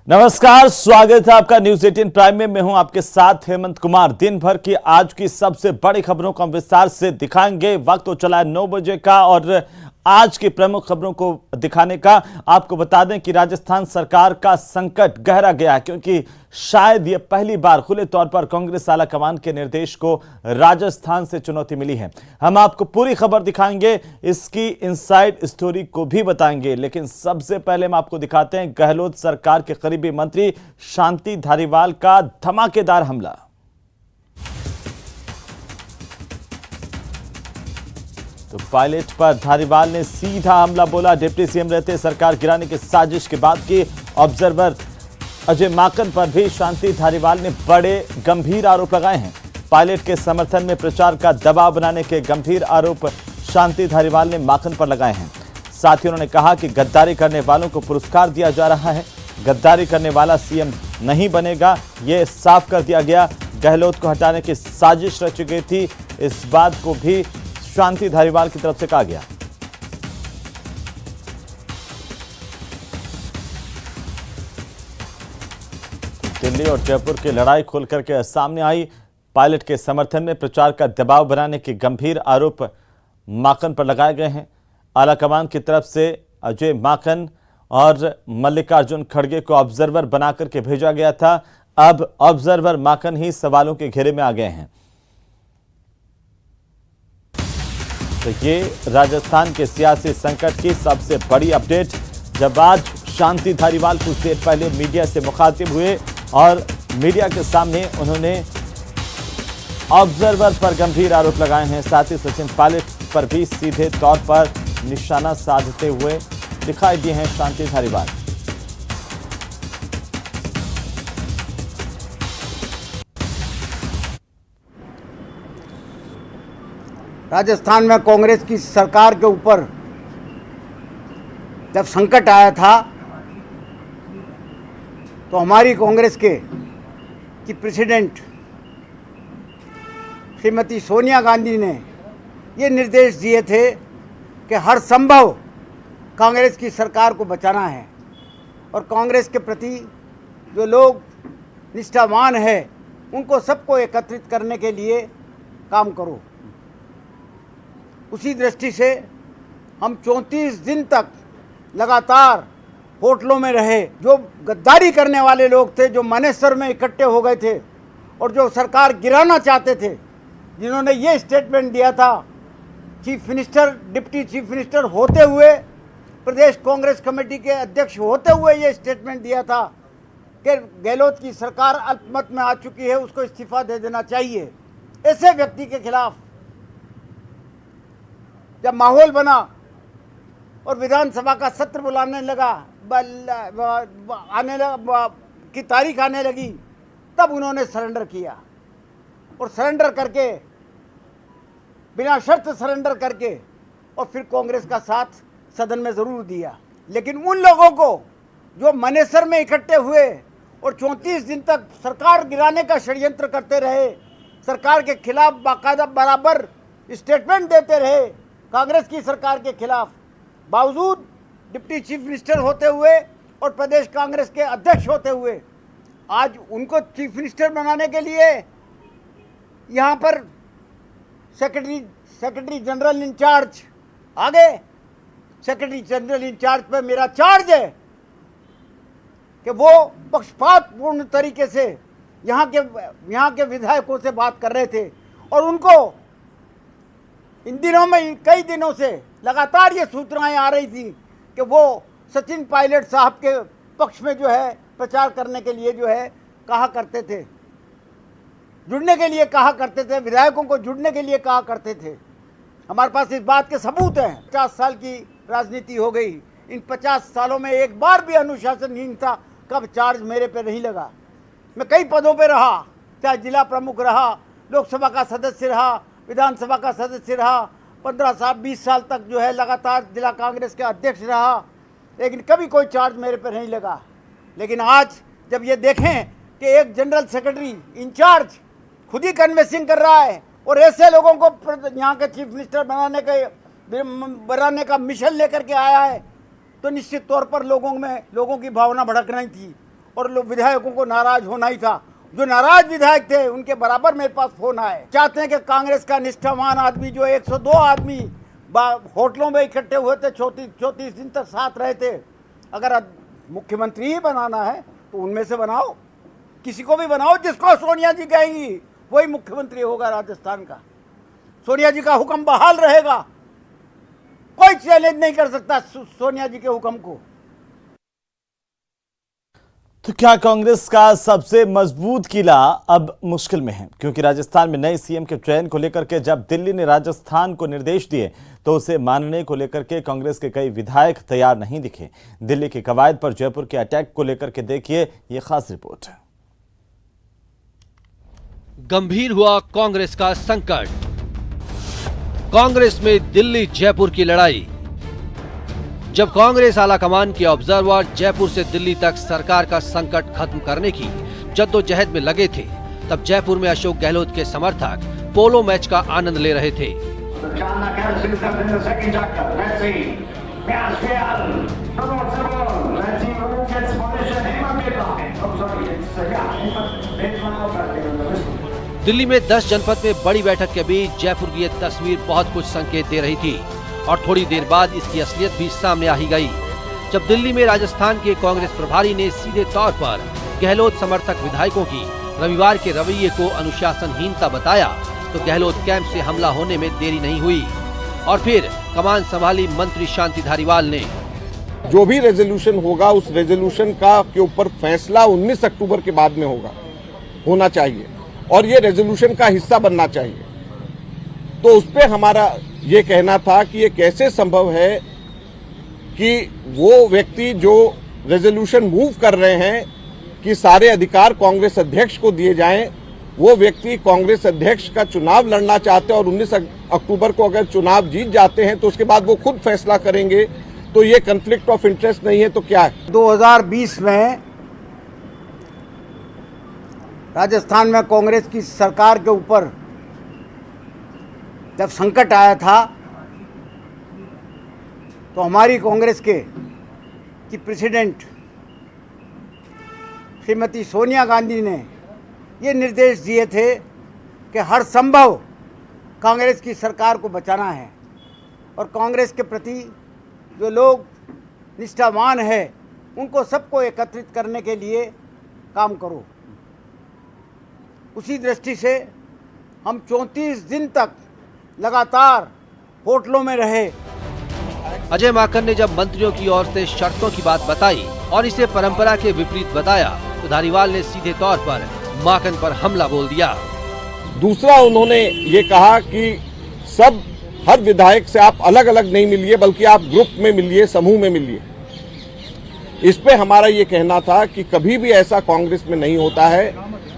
नमस्कार, स्वागत है आपका न्यूज 18 प्राइम में। मैं हूं आपके साथ हेमंत कुमार। दिन भर की आज की सबसे बड़ी खबरों को हम विस्तार से दिखाएंगे। वक्त तो चला है 9 बजे का और आज की प्रमुख खबरों को दिखाने का आपको बता दें कि राजस्थान सरकार का संकट गहरा गया है, क्योंकि शायद ये पहली बार खुले तौर पर कांग्रेस आलाकमान के निर्देश को राजस्थान से चुनौती मिली है। हम आपको पूरी खबर दिखाएंगे, इसकी इनसाइड स्टोरी को भी बताएंगे, लेकिन सबसे पहले हम आपको दिखाते हैं गहलोत सरकार के करीबी मंत्री शांति धारीवाल का धमाकेदार हमला। तो पायलट पर धारीवाल ने सीधा हमला बोला। डिप्टी सीएम रहते सरकार गिराने की साजिश के बाद की ऑब्जर्वर अजय माकन पर भी शांति धारीवाल ने बड़े गंभीर आरोप लगाए हैं। पायलट के समर्थन में प्रचार का दबाव बनाने के गंभीर आरोप शांति धारीवाल ने माकन पर लगाए हैं। साथ ही उन्होंने कहा कि गद्दारी करने वालों को पुरस्कार दिया जा रहा है। गद्दारी करने वाला सीएम नहीं बनेगा, ये साफ कर दिया गया। गहलोत को हटाने की साजिश रची गई थी, इस बात को भी शांति धारीवाल की तरफ से कहा गया। दिल्ली और जयपुर की लड़ाई खोल करके सामने आई। पायलट के समर्थन में प्रचार का दबाव बनाने के गंभीर आरोप माकन पर लगाए गए हैं। आलाकमान की तरफ से अजय माकन और मल्लिकार्जुन खड़गे को ऑब्जर्वर बनाकर के भेजा गया था। अब ऑब्जर्वर माकन ही सवालों के घेरे में आ गए हैं। तो ये राजस्थान के सियासी संकट की सबसे बड़ी अपडेट, जब आज शांति धारीवाल कुछ देर पहले मीडिया से मुखातिब हुए और मीडिया के सामने उन्होंने ऑब्जर्वर पर गंभीर आरोप लगाए हैं। साथ ही सचिन पायलट पर भी सीधे तौर पर निशाना साधते हुए दिखाई दिए हैं शांति धारीवाल। राजस्थान में कांग्रेस की सरकार के ऊपर जब संकट आया था तो हमारी कांग्रेस की प्रेसिडेंट श्रीमती सोनिया गांधी ने ये निर्देश दिए थे कि हर संभव कांग्रेस की सरकार को बचाना है और कांग्रेस के प्रति जो लोग निष्ठावान है उनको सबको एकत्रित करने के लिए काम करो। उसी दृष्टि से हम 34 दिन तक लगातार होटलों में रहे। जो गद्दारी करने वाले लोग थे, जो मानेसर में इकट्ठे हो गए थे और जो सरकार गिराना चाहते थे, जिन्होंने ये स्टेटमेंट दिया था, chief minister, deputy chief minister होते हुए, प्रदेश कांग्रेस कमेटी के अध्यक्ष होते हुए ये स्टेटमेंट दिया था कि गहलोत की सरकार अल्पमत में आ चुकी है, उसको इस्तीफा दे देना चाहिए। ऐसे व्यक्ति के खिलाफ जब माहौल बना और विधानसभा का सत्र बुलाने लगा, की तारीख आने लगी, तब उन्होंने सरेंडर किया और सरेंडर करके, बिना शर्त सरेंडर करके, और फिर कांग्रेस का साथ सदन में ज़रूर दिया। लेकिन उन लोगों को जो मानेसर में इकट्ठे हुए और 34 दिन तक सरकार गिराने का षड्यंत्र करते रहे, सरकार के खिलाफ बाकायदा बराबर स्टेटमेंट देते रहे कांग्रेस की सरकार के खिलाफ, बावजूद डिप्टी चीफ मिनिस्टर होते हुए और प्रदेश कांग्रेस के अध्यक्ष होते हुए, आज उनको चीफ मिनिस्टर बनाने के लिए यहाँ पर सेक्रेटरी जनरल इंचार्ज आ गए। सेक्रेटरी जनरल इंचार्ज पर मेरा चार्ज है कि वो पक्षपातपूर्ण तरीके से यहाँ के विधायकों से बात कर रहे थे और उनको इन दिनों में, कई दिनों से लगातार ये सूचनाएं आ रही थी कि वो सचिन पायलट साहब के पक्ष में जो है प्रचार करने के लिए जो है कहा करते थे, जुड़ने के लिए कहा करते थे, विधायकों को जुड़ने के लिए कहा करते थे। हमारे पास इस बात के सबूत हैं। 50 साल की राजनीति हो गई, इन 50 सालों में एक बार भी अनुशासनहीनता का चार्ज मेरे पे नहीं लगा। मैं कई पदों पे रहा, चाहे जिला प्रमुख रहा, लोकसभा का सदस्य रहा, विधानसभा का सदस्य रहा, 15 साल 20 साल तक जो है लगातार जिला कांग्रेस के अध्यक्ष रहा, लेकिन कभी कोई चार्ज मेरे पर नहीं लगा। लेकिन आज जब ये देखें कि एक जनरल सेक्रेटरी इंचार्ज खुद ही कन्वेंसिंग कर रहा है और ऐसे लोगों को यहाँ के चीफ मिनिस्टर बनाने का मिशन लेकर के आया है, तो निश्चित तौर पर लोगों की भावना भड़क रही थी और लोग विधायकों को नाराज होना ही था। जो नाराज विधायक थे उनके बराबर मेरे पास फोन आए। चाहते हैं कि कांग्रेस का निष्ठावान आदमी जो 102 आदमी होटलों में इकट्ठे हुए थे, 34 दिन तक साथ रहे थे, अगर मुख्यमंत्री ही बनाना है तो उनमें से बनाओ, किसी को भी बनाओ जिसको सोनिया जी कहेंगी वही मुख्यमंत्री होगा राजस्थान का। सोनिया जी का हुक्म बहाल रहेगा, कोई चैलेंज नहीं कर सकता सोनिया जी के हुक्म को। तो क्या कांग्रेस का सबसे मजबूत किला अब मुश्किल में है? क्योंकि राजस्थान में नए सीएम के चयन को लेकर के जब दिल्ली ने राजस्थान को निर्देश दिए तो उसे मानने को लेकर के कांग्रेस के कई विधायक तैयार नहीं दिखे। दिल्ली की कवायद पर जयपुर के अटैक को लेकर के देखिए ये खास रिपोर्ट है। गंभीर हुआ कांग्रेस का संकट। कांग्रेस में दिल्ली जयपुर की लड़ाई। जब कांग्रेस आलाकमान के ऑब्जर्वर जयपुर से दिल्ली तक सरकार का संकट खत्म करने की जद्दोजहद में लगे थे, तब जयपुर में अशोक गहलोत के समर्थक पोलो मैच का आनंद ले रहे थे। दिल्ली में 10 जनपद में बड़ी बैठक के बीच जयपुर की ये तस्वीर बहुत कुछ संकेत दे रही थी और थोड़ी देर बाद इसकी असलियत भी सामने आ ही गई, जब दिल्ली में राजस्थान के कांग्रेस प्रभारी ने सीधे तौर पर गहलोत समर्थक विधायकों की रविवार के रवैये को अनुशासनहीनता बताया, तो गहलोत कैंप से हमला होने में देरी नहीं हुई और फिर कमान संभाली मंत्री शांति धारीवाल ने। जो भी रेजोल्यूशन होगा उस रेजोल्यूशन का के ऊपर फैसला 19 अक्टूबर के बाद में होना चाहिए और ये रेजोल्यूशन का हिस्सा बनना चाहिए। तो उस पे हमारा ये कहना था कि ये कैसे संभव है कि वो व्यक्ति जो रेजोल्यूशन मूव कर रहे हैं कि सारे अधिकार कांग्रेस अध्यक्ष को दिए जाएं, वो व्यक्ति कांग्रेस अध्यक्ष का चुनाव लड़ना चाहते हैं और 19 अक्टूबर को अगर चुनाव जीत जाते हैं तो उसके बाद वो खुद फैसला करेंगे, तो ये कॉन्फ्लिक्ट ऑफ इंटरेस्ट नहीं है तो क्या है? 2020 में राजस्थान में कांग्रेस की सरकार के ऊपर जब संकट आया था तो हमारी कांग्रेस की प्रेसिडेंट श्रीमती सोनिया गांधी ने ये निर्देश दिए थे कि हर संभव कांग्रेस की सरकार को बचाना है और कांग्रेस के प्रति जो लोग निष्ठावान है उनको सबको एकत्रित करने के लिए काम करो। उसी दृष्टि से हम 34 दिन तक लगातार होटलों में रहे। अजय माकन ने जब मंत्रियों की ओर से शर्तों की बात बताई और इसे परंपरा के विपरीत बताया तो धारीवाल ने सीधे तौर पर माकन पर हमला बोल दिया। दूसरा उन्होंने ये कहा कि हर विधायक से आप अलग अलग नहीं मिलिए बल्कि आप ग्रुप में मिलिए, समूह में मिलिए। इस पे हमारा ये कहना था कि कभी भी ऐसा कांग्रेस में नहीं होता है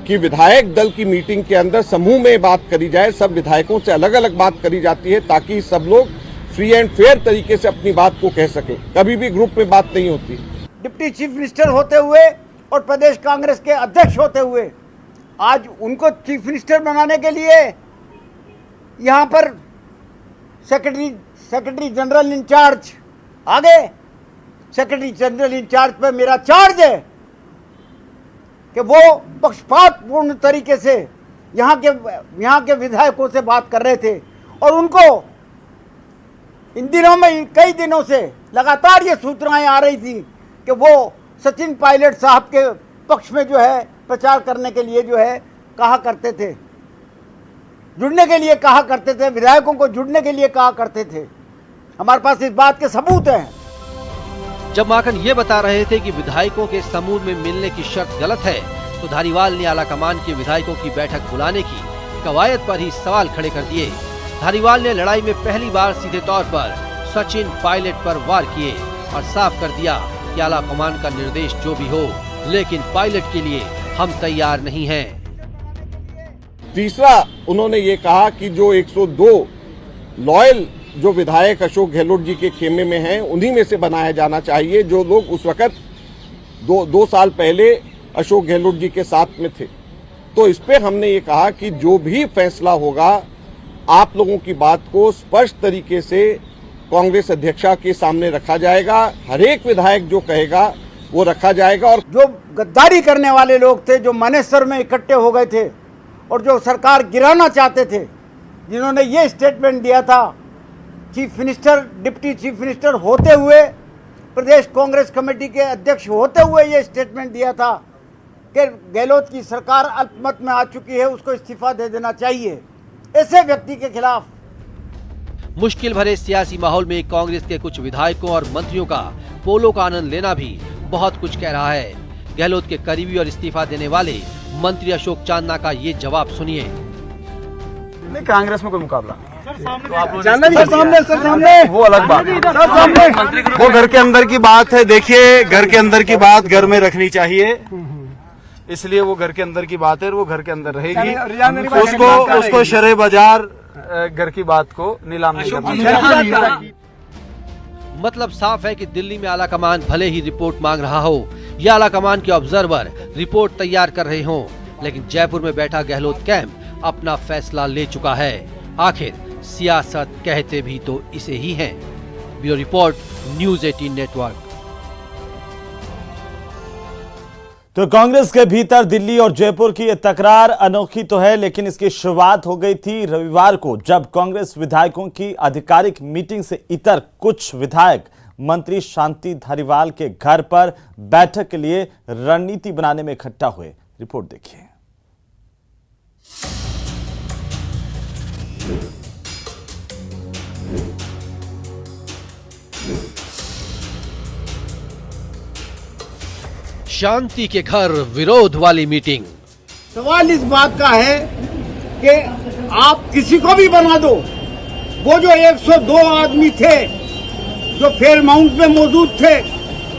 कि विधायक दल की मीटिंग के अंदर समूह में बात करी जाए, सब विधायकों से अलग अलग बात करी जाती है ताकि सब लोग फ्री एंड फेयर तरीके से अपनी बात को कह सके। कभी भी ग्रुप में बात नहीं होती। डिप्टी चीफ मिनिस्टर होते हुए और प्रदेश कांग्रेस के अध्यक्ष होते हुए आज उनको चीफ मिनिस्टर बनाने के लिए यहाँ पर सेक्रेटरी जनरल इंचार्ज आगे, सेक्रेटरी जनरल इंचार्ज पे मेरा चार्ज है कि वो पक्षपातपूर्ण तरीके से यहाँ के विधायकों से बात कर रहे थे और उनको इन दिनों में कई दिनों से लगातार ये सूचनाएं आ रही थी कि वो सचिन पायलट साहब के पक्ष में जो है प्रचार करने के लिए जो है कहा करते थे, जुड़ने के लिए कहा करते थे, विधायकों को जुड़ने के लिए कहा करते थे। हमारे पास इस बात के सबूत हैं। जब माकन ये बता रहे थे कि विधायकों के समूह में मिलने की शर्त गलत है तो धारीवाल ने आलाकमान के विधायकों की बैठक बुलाने की कवायद पर ही सवाल खड़े कर दिए। धारीवाल ने लड़ाई में पहली बार सीधे तौर पर सचिन पायलट पर वार किए और साफ कर दिया कि आलाकमान का निर्देश जो भी हो, लेकिन पायलट के लिए हम तैयार नहीं हैं। तीसरा उन्होंने ये कहा कि जो 102 लॉयल जो विधायक अशोक गहलोत जी के खेमे में हैं उन्हीं में से बनाया जाना चाहिए, जो लोग उस वक्त दो साल पहले अशोक गहलोत जी के साथ में थे। तो इस पे हमने ये कहा कि जो भी फैसला होगा आप लोगों की बात को स्पष्ट तरीके से कांग्रेस अध्यक्षा के सामने रखा जाएगा। हर एक विधायक जो कहेगा वो रखा जाएगा। और जो गद्दारी करने वाले लोग थे, जो मानेसर में इकट्ठे हो गए थे और जो सरकार गिराना चाहते थे, जिन्होंने ये स्टेटमेंट दिया था, chief minister, deputy chief minister होते हुए, प्रदेश कांग्रेस कमेटी के अध्यक्ष होते हुए ये स्टेटमेंट दिया था कि गहलोत की सरकार अल्पमत में आ चुकी है, उसको इस्तीफा दे देना चाहिए। ऐसे व्यक्ति के खिलाफ मुश्किल भरे सियासी माहौल में कांग्रेस के कुछ विधायकों और मंत्रियों का पोलो का आनंद लेना भी बहुत कुछ कह रहा है। गहलोत के करीबी और इस्तीफा देने वाले मंत्री अशोक चांदना का ये जवाब सुनिए। नहीं, कांग्रेस में कोई मुकाबला सामने वो अलग बात है, वो घर के अंदर की बात है। देखिए, घर के अंदर की बात घर में रखनी चाहिए, इसलिए वो घर के अंदर की बात है, वो घर के अंदर रहेगी। उसको शरे बाजार घर की बात को नीलाम नहीं करना। मतलब साफ है कि दिल्ली में आला कमान भले ही रिपोर्ट मांग रहा हो या आला कमान के ऑब्जर्वर रिपोर्ट तैयार कर रहे हों, लेकिन जयपुर में बैठा गहलोत कैंप अपना फैसला ले चुका है। आखिर सियासत कहते भी तो इसे ही हैं। Bureau report, news 18 network. तो कांग्रेस के भीतर दिल्ली और जयपुर की ये तकरार अनोखी तो है, लेकिन इसकी शुरुआत हो गई थी रविवार को, जब कांग्रेस विधायकों की आधिकारिक मीटिंग से इतर कुछ विधायक मंत्री शांति धारीवाल के घर पर बैठक के लिए रणनीति बनाने में इकट्ठा हुए। रिपोर्ट देखिए। शांति के घर विरोध वाली मीटिंग। सवाल इस बात का है कि आप किसी को भी बना दो, वो जो 102 आदमी थे जो फेयरमाउंट में मौजूद थे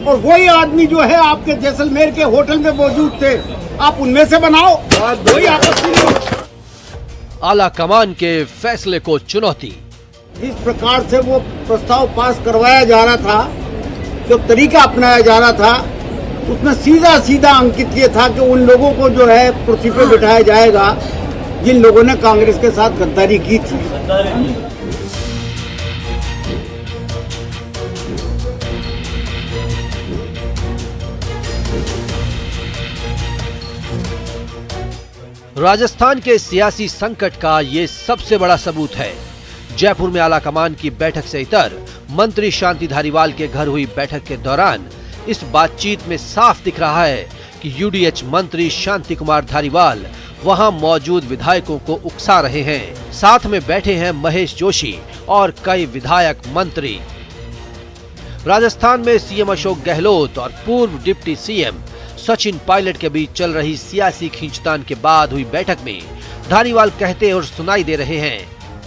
और वही आदमी जो है आपके जैसलमेर के होटल में मौजूद थे, आप उनमें से बनाओ, कोई आपत्ति नहीं। आला कमान के फैसले को चुनौती। इस प्रकार से वो प्रस्ताव पास करवाया जा रहा था, जो तरीका अपनाया जा रहा था, उसमें सीधा सीधा अंकित ये था कि उन लोगों को जो है कुर्सी पे बिठाया जाएगा जिन लोगों ने कांग्रेस के साथ गद्दारी की थी। राजस्थान के सियासी संकट का ये सबसे बड़ा सबूत है। जयपुर में आला कमान की बैठक से इतर मंत्री शांति धारीवाल के घर हुई बैठक के दौरान इस बातचीत में साफ दिख रहा है कि यूडीएच मंत्री शांति कुमार धारीवाल वहां मौजूद विधायकों को उकसा रहे हैं। साथ में बैठे हैं महेश जोशी और कई विधायक मंत्री। राजस्थान में सीएम अशोक गहलोत और पूर्व डिप्टी सीएम सचिन पायलट के बीच चल रही सियासी खींचतान के बाद हुई बैठक में धारीवाल कहते और सुनाई दे रहे हैं,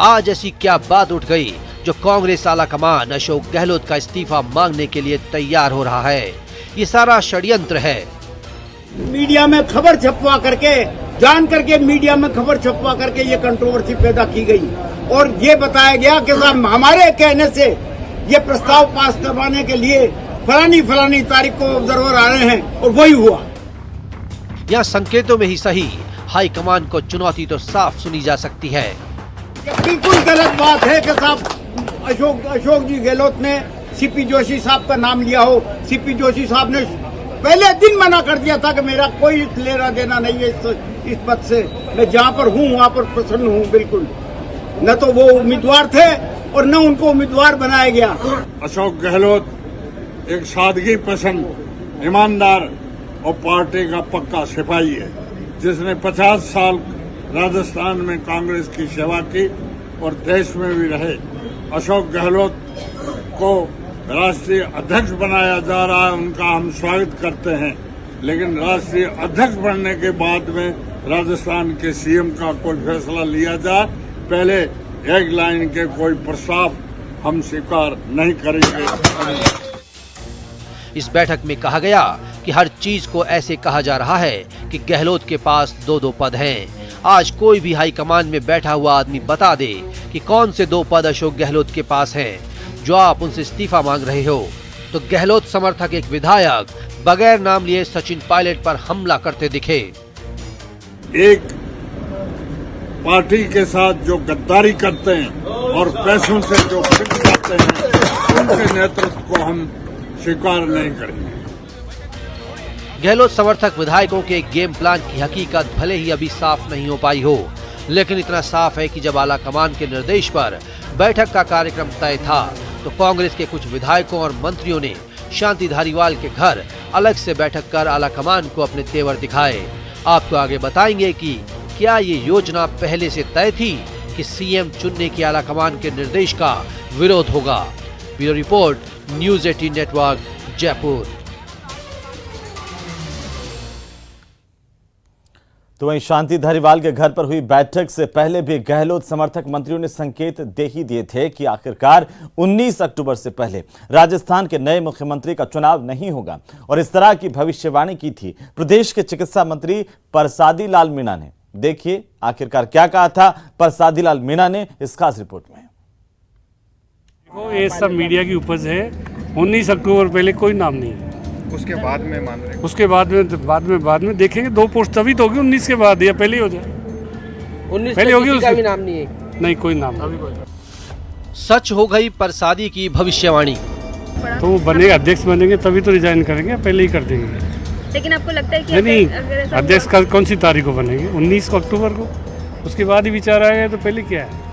आज ऐसी क्या बात उठ गई जो कांग्रेस आला कमान अशोक गहलोत का इस्तीफा मांगने के लिए तैयार हो रहा है। ये सारा षड्यंत्र है। मीडिया में खबर छपवा करके, जान करके मीडिया में खबर छपवा करके ये कंट्रोवर्सी पैदा की गई और ये बताया गया कि हमारे कहने से ये प्रस्ताव पास करवाने के लिए फलानी तारीख को ऑब्जर्वर आ रहे हैं और वही हुआ। यहाँ संकेतों में ही सही हाईकमान को चुनौती तो साफ सुनी जा सकती है। ये बिल्कुल गलत बात है कि साहब अशोक जी गहलोत ने सीपी जोशी साहब का नाम लिया हो। सीपी जोशी साहब ने पहले दिन मना कर दिया था कि मेरा कोई लेना देना नहीं है इस पद से, मैं जहाँ पर हूँ वहाँ पर प्रसन्न हूँ। बिल्कुल न तो वो उम्मीदवार थे और न उनको उम्मीदवार बनाया गया। अशोक गहलोत एक सादगी पसंद, ईमानदार और पार्टी का पक्का सिपाही है, जिसने 50 साल राजस्थान में कांग्रेस की सेवा की और देश में भी रहे। अशोक गहलोत को राष्ट्रीय अध्यक्ष बनाया जा रहा है, उनका हम स्वागत करते हैं, लेकिन राष्ट्रीय अध्यक्ष बनने के बाद में राजस्थान के सीएम का कोई फैसला लिया जाए, पहले एक लाइन के कोई प्रस्ताव हम स्वीकार नहीं करेंगे। इस बैठक में कहा गया कि हर चीज को ऐसे कहा जा रहा है कि गहलोत के पास 2 पद हैं। आज कोई भी हाईकमान में बैठा हुआ आदमी बता दे कि कौन से 2 पद अशोक गहलोत के पास हैं जो आप उनसे इस्तीफा मांग रहे हो, तो गहलोत समर्थक एक विधायक बगैर नाम लिए सचिन पायलट पर हमला करते दिखे। एक पार्टी के साथ जो गद्दारी करते हैं और पैसों से जो बिक जाते हैं, उनके नेतृत्व को हम स्वीकार नहीं करेंगे। गहलोत समर्थक विधायकों के गेम प्लान की हकीकत भले ही अभी साफ नहीं हो पाई हो, लेकिन इतना साफ है कि जब आला कमान के निर्देश पर बैठक का कार्यक्रम तय था तो कांग्रेस के कुछ विधायकों और मंत्रियों ने शांति धारीवाल के घर अलग से बैठक कर आला कमान को अपने तेवर दिखाए। आपको आगे बताएंगे कि क्या ये योजना पहले से तय थी कि सीएम चुनने की आला कमान के निर्देश का विरोध होगा। Bureau report, news 18 network, Jaipur. तो वहीं शांति धारीवाल के घर पर हुई बैठक से पहले भी गहलोत समर्थक मंत्रियों ने संकेत दे ही दिए थे कि आखिरकार 19 अक्टूबर से पहले राजस्थान के नए मुख्यमंत्री का चुनाव नहीं होगा और इस तरह की भविष्यवाणी की थी प्रदेश के चिकित्सा मंत्री परसादी लाल मीणा ने। देखिए आखिरकार क्या कहा था परसादी लाल मीणा ने इस खास रिपोर्ट में। ये सब मीडिया की उपज है। 19 अक्टूबर पहले कोई नाम नहीं है। उसके बाद में मान रहे, उसके बाद में देखेंगे। 2 पोस्ट तभी तो होगी 19 के बाद या पहले ही हो जाए। 19 पहले होगी का भी नाम नहीं है। नहीं, कोई नाम नहीं। सच हो गई परसादी की भविष्यवाणी। तो वो बनेगा, अध्यक्ष बनेंगे तभी तो रिजाइन करेंगे, पहले ही कर देंगे। लेकिन आपको लगता है कि नहीं, अगर अध्यक्ष का कौन सी तारीख को बनेंगे? 19 अक्टूबर को। उसके बाद ही विचार आएगा तो पहले क्या है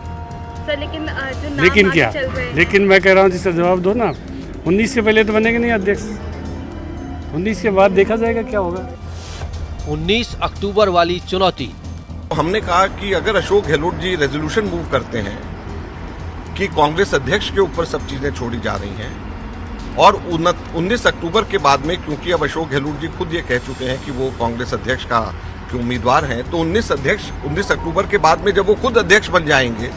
सर? लेकिन जो नाम लेकिन आगे क्या चल रहे हैं, लेकिन मैं कह रहा हूँ जिसका जवाब दो ना। 19 के पहले तो बनेंगे नहीं अध्यक्ष। 19 के बाद देखा जाएगा क्या होगा। 19 अक्टूबर वाली चुनौती। हमने कहा कि अगर अशोक गहलोत जी रेजोल्यूशन मूव करते हैं कि कांग्रेस अध्यक्ष के ऊपर सब चीजें छोड़ी जा रही हैं और 19 अक्टूबर के बाद में, क्योंकि अब अशोक गहलोत जी खुद ये कह चुके हैं कि वो कांग्रेस अध्यक्ष का के उम्मीदवार हैं, तो 19 अक्टूबर के बाद में जब वो खुद अध्यक्ष बन जाएंगे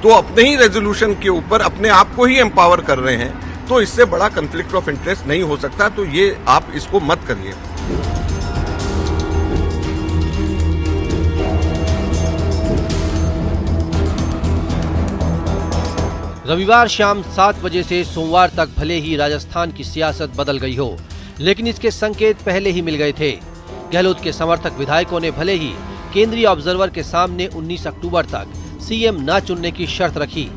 तो अपने ही रेजोल्यूशन के ऊपर अपने आप को ही एम्पावर कर रहे हैं, तो इससे बड़ा कॉन्फ्लिक्ट ऑफ इंटरेस्ट नहीं हो सकता। तो ये आप इसको मत करिए। रविवार शाम 7 बजे से सोमवार तक भले ही राजस्थान की सियासत बदल गई हो, लेकिन इसके संकेत पहले ही मिल गए थे। गहलोत के समर्थक विधायकों ने भले ही केंद्रीय ऑब्जर्वर के सामने 19 अक्टूबर तक सीएम न चुनने की शर्त रखी,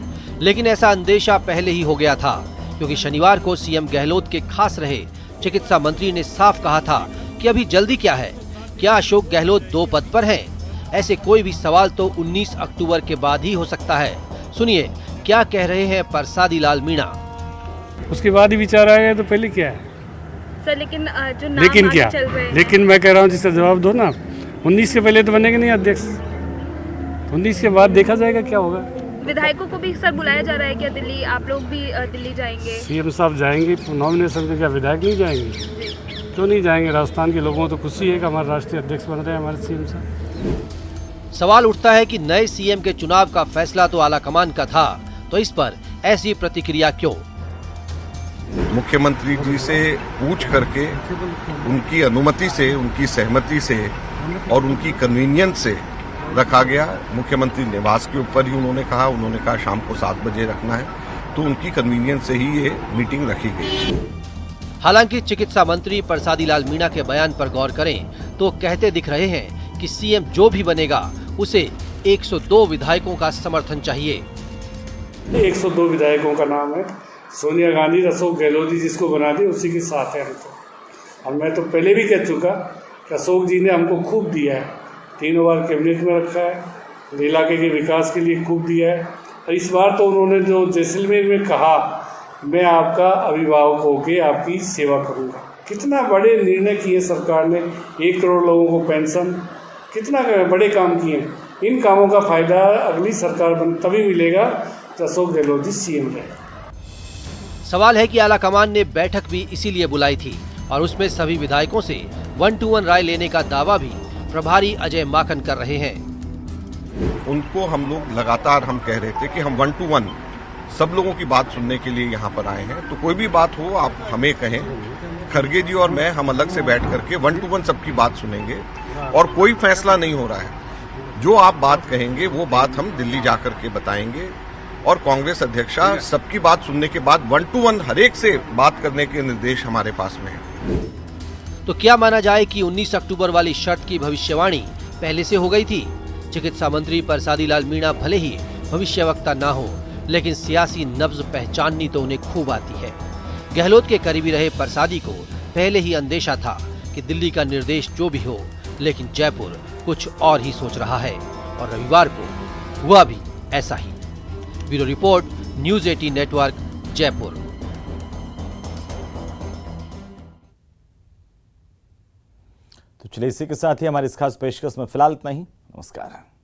लेकिन ऐसा अंदेशा पहले ही हो गया था, क्योंकि शनिवार को सीएम गहलोत के खास रहे चिकित्सा मंत्री ने साफ कहा था कि अभी जल्दी क्या है, क्या अशोक गहलोत 2 पद पर हैं? ऐसे कोई भी सवाल तो 19 अक्टूबर के बाद ही हो सकता है। सुनिए क्या कह रहे हैं परसादी लाल मीणा। उसके बाद ही विचार आएगा तो पहले क्या है सर? लेकिन जो नाम लेकिन आगे क्या चल रहे हैं, लेकिन मैं कह रहा हूँ जिसका जवाब दो ना। 19 के पहले तो बनेंगे नहीं अध्यक्ष। 19 के बाद देखा जाएगा क्या होगा। विधायकों को भी सर बुलाया जा रहा है क्या दिल्ली? आप लोग भी दिल्ली जाएंगे? सीएम साहब जाएंगे नॉमिनेशन में, क्या विधायक नहीं जाएंगे? क्यों नहीं जाएंगे? राजस्थान के लोगों को तो खुशी है कि हमारे राष्ट्रीय अध्यक्ष बन रहे हैं हमारे सीएम साहब। सवाल उठता है कि नए सीएम के चुनाव का फैसला तो आला कमान का था, तो इस पर ऐसी प्रतिक्रिया क्यों? मुख्यमंत्री जी से पूछ करके, उनकी अनुमति से, उनकी सहमति से और उनकी कन्वीनियंस से रखा गया। मुख्यमंत्री निवास के ऊपर ही उन्होंने कहा शाम को 7 बजे रखना है, तो उनकी कन्वीनियंस से ही ये मीटिंग रखी गई। हालांकि चिकित्सा मंत्री परसादी लाल मीणा के बयान पर गौर करें तो कहते दिख रहे हैं कि सीएम जो भी बनेगा उसे 102 विधायकों का समर्थन चाहिए। 102 विधायकों का नाम है। सोनिया गांधी, अशोक गहलोत जी जिसको बना दी उसी के साथ है हम तो। और मैं तो पहले भी कह चुका कि अशोक जी ने हमको खूब दिया है, 3 बार कैबिनेट में रखा है, इलाके के विकास के लिए खूब दिया है। और इस बार तो उन्होंने जो जैसलमेर में कहा, मैं आपका अभिभावक होकर आपकी सेवा करूंगा। कितना बड़े निर्णय किए सरकार ने, 1 करोड़ लोगों को पेंशन, कितना बड़े काम किए। इन कामों का फायदा अगली सरकार तभी मिलेगा जब अशोक गहलोत जी सीएम रहे। सवाल है कि आला कमान ने बैठक भी इसीलिए बुलाई थी और उसमें सभी विधायकों से 1-to-1 राय लेने का दावा भी प्रभारी अजय माकन कर रहे हैं। उनको हम लोग लगातार हम कह रहे थे कि हम 1-to-1 सब लोगों की बात सुनने के लिए यहाँ पर आए हैं, तो कोई भी बात हो आप हमें कहें। खरगे जी और मैं हम अलग से बैठ करके 1-to-1 सबकी बात सुनेंगे और कोई फैसला नहीं हो रहा है। जो आप बात कहेंगे वो बात हम दिल्ली जाकर के बताएंगे और कांग्रेस अध्यक्षा सबकी बात सुनने के बाद 1-to-1 हर एक से बात करने के निर्देश हमारे पास में है। तो क्या माना जाए कि 19 अक्टूबर वाली शर्त की भविष्यवाणी पहले से हो गई थी? चिकित्सा मंत्री परसादी लाल मीणा भले ही भविष्यवक्ता ना हो, लेकिन सियासी नब्ज पहचाननी तो उन्हें खूब आती है। गहलोत के करीबी रहे परसादी को पहले ही अंदेशा था कि दिल्ली का निर्देश जो भी हो, लेकिन जयपुर कुछ और ही सोच रहा है और रविवार को हुआ भी ऐसा ही। Bureau report, news 18 network, Jaipur. तो चलिए इसी के साथ ही हमारी इस खास पेशकश में फिलहाल इतना ही। नमस्कार।